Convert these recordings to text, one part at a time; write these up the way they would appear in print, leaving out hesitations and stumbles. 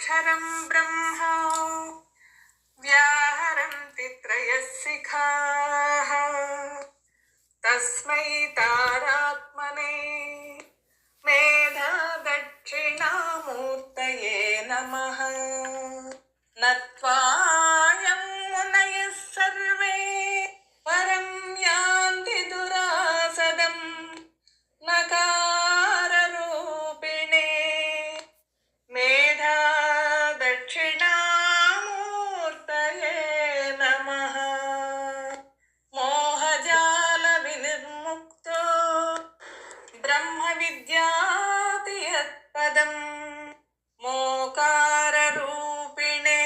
गुह्यमक्षरं ब्रह्मा व्याहरन्ति त्रयशिखाः तस्मै तारात्मने मेधादक्षिणामूर्तये नमः। नत्वायं मुनयः सर्वे परं यान्ति दुरासदं नकाररूपिणे मेधादक्षिणामूर्तये नमः। मोहजालविनिर्मुक्तो ब्रह्मविद्याति यत्पदम् मोकाररूपिणे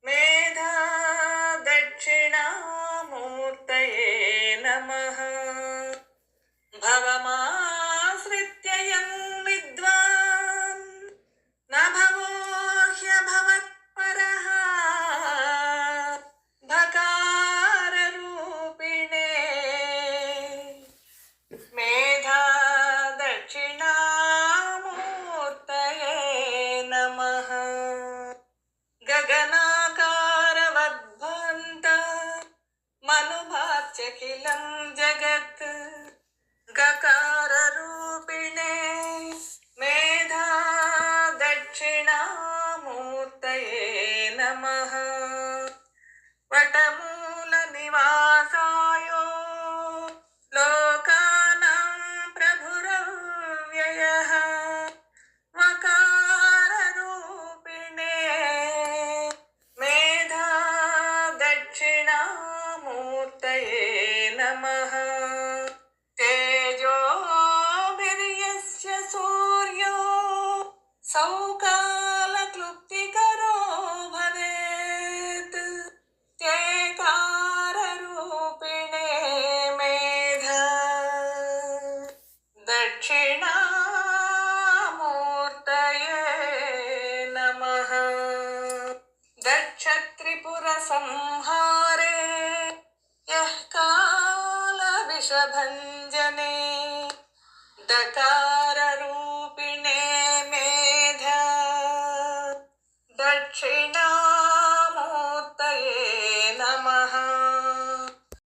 मेधादक्षिणामूर्तये नमः। भवमाश्रित्य यं विद्वान् न भवो ह्यभवत्परः भकाररूपिणे मेधादक्षिणामूर्तये नमः। गगनाकारवद्भान्त मनुभात्यखिलं जगत् गकाररूपिणे मेधादक्षिणामूर्तये नमः। वटमूलनिवासाय लोकानां प्रभुरव्ययः वकाररूपिणे मेधादक्षिणामूर्तये नमः। तेजोभिर्यस्य सूर्यो सौकालक्लुप्तिकरो भवेत् त्येकाररूपिणे मेधा दक्षिणामूर्तये नमः। दक्षत्रिपुरसंहारे यः कालविषभञ्जने दकार